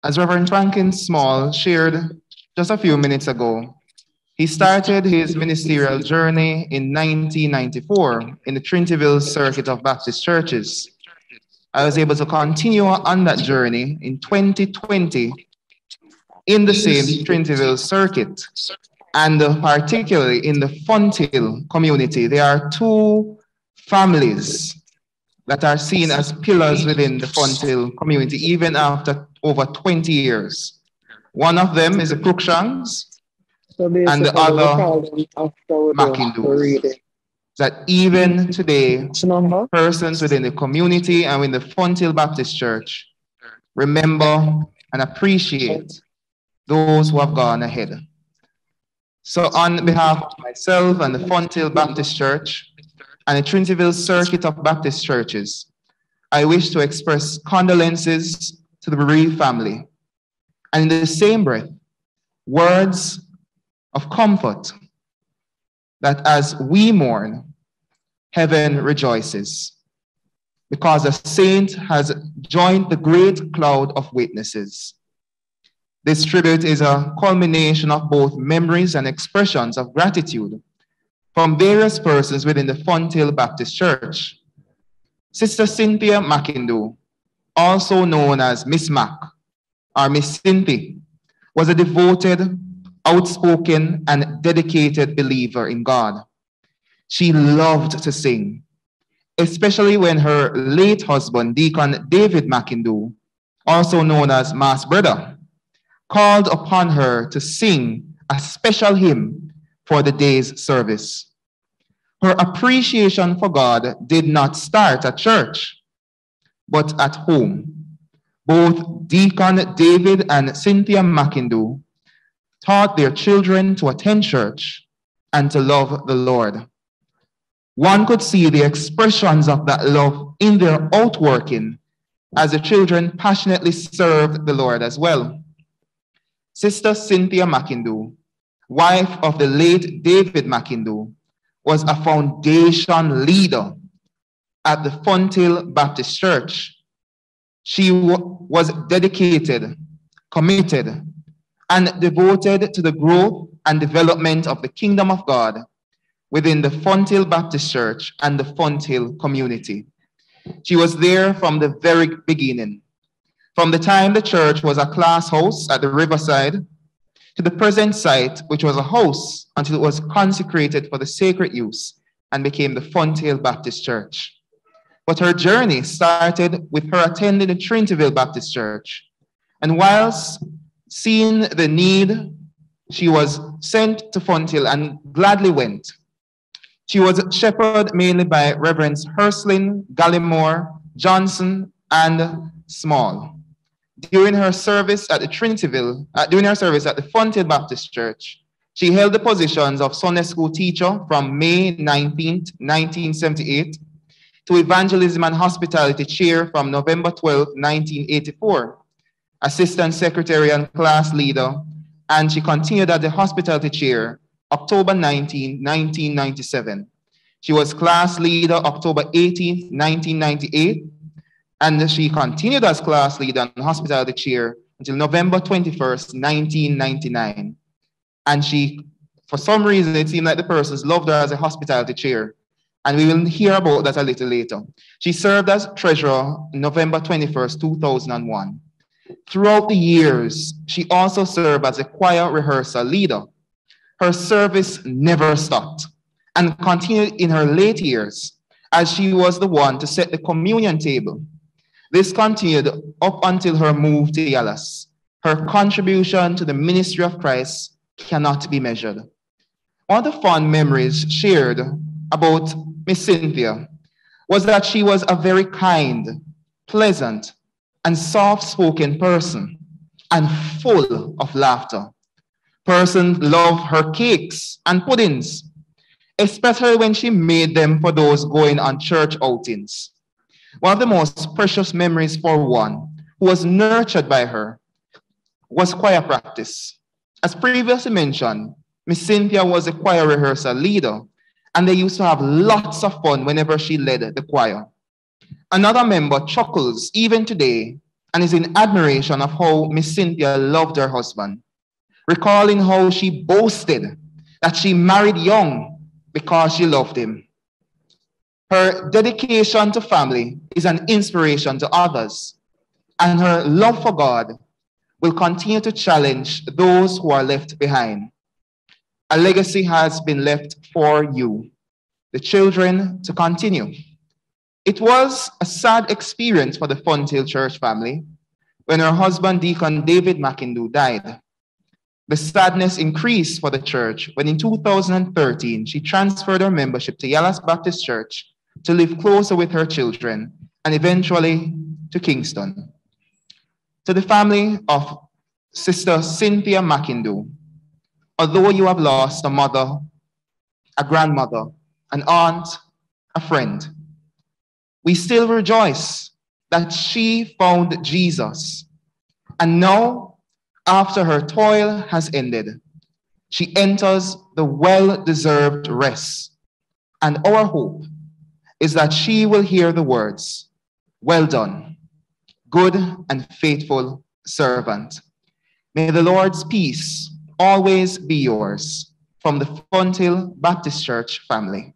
As Reverend Franklin Small shared just a few minutes ago, he started his ministerial journey in 1994 in the Trinity Circuit of Baptist Churches. I was able to continue on that journey in 2020 in the same Trinity Circuit, and particularly in the Fonthill community. There are two families that are seen as pillars within the Fonthill community, even after over 20 years. One of them is the Cruikshanks, So and the basically, we other call them after we do the McIndoes. reading. That even today, Which number? persons within the community and in the Fonthill Baptist Church remember and appreciate those who have gone ahead. So on behalf of myself and the Fonthill Baptist Church and the Trinity Circuit of Baptist Churches, I wish to express condolences to the bereaved family, and in the same breath, words of comfort that as we mourn, heaven rejoices, because a saint has joined the great cloud of witnesses. This tribute is a culmination of both memories and expressions of gratitude from various persons within the Fonthill Baptist Church. Sister Cynthia McIndoe, also known as Miss Mac or Miss Cynthia, was a devoted, outspoken, and dedicated believer in God. She loved to sing, especially when her late husband, Deacon David McIndoe, also known as Mass Brother, called upon her to sing a special hymn for the day's service. Her appreciation for God did not start at church, but at home. Both Deacon David and Cynthia McIndoe taught their children to attend church and to love the Lord. One could see the expressions of that love in their outworking as the children passionately served the Lord as well. Sister Cynthia McIndoe, wife of the late David McIndoe, was a foundation leader at the Fonthill Baptist Church. She was dedicated, committed, and devoted to the growth and development of the kingdom of God within the Fonthill Baptist Church and the Fonthill community. She was there from the very beginning, from the time the church was a class house at the riverside to the present site, which was a house until it was consecrated for the sacred use and became the Fonthill Baptist Church. But her journey started with her attending the Trinity Baptist Church. And whilst seeing the need, she was sent to Fonthill and gladly went. She was shepherded mainly by Reverends Herslin, Gallimore, Johnson, and Small. During her service at the Fonthill Baptist Church, she held the positions of Sunday school teacher from May 19th, 1978, to evangelism and hospitality chair from November 12, 1984, assistant secretary and class leader, and she continued as the hospitality chair October 19, 1997. She was class leader October 18, 1998, and she continued as class leader and hospitality chair until November 21st, 1999. And she, for some reason, it seemed like the persons loved her as a hospitality chair. And we will hear about that a little later. She served as treasurer November 21st, 2001. Throughout the years, she also served as a choir rehearsal leader. Her service never stopped and continued in her late years as she was the one to set the communion table. This continued up until her move to Yalas. Her contribution to the ministry of Christ cannot be measured. One of the fond memories shared about Miss Cynthia was that she was a very kind, pleasant, and soft-spoken person and full of laughter. Persons loved her cakes and puddings, especially when she made them for those going on church outings. One of the most precious memories for one who was nurtured by her was choir practice. As previously mentioned, Miss Cynthia was a choir rehearsal leader, and they used to have lots of fun whenever she led the choir. Another member chuckles even today and is in admiration of how Miss Cynthia loved her husband, recalling how she boasted that she married young because she loved him. Her dedication to family is an inspiration to others, and her love for God will continue to challenge those who are left behind. A legacy has been left for you, the children, to continue. It was a sad experience for the Fonthill Church family when her husband, Deacon David McIndoe, died. The sadness increased for the church when in 2013 she transferred her membership to Yallas Baptist Church to live closer with her children and eventually to Kingston. To the family of Sister Cynthia McIndoe, although you have lost a mother, a grandmother, an aunt, a friend, we still rejoice that she found Jesus. And now, after her toil has ended, she enters the well-deserved rest. And our hope is that she will hear the words, "Well done, good and faithful servant." May the Lord's peace always be yours from the Fonthill Baptist Church family.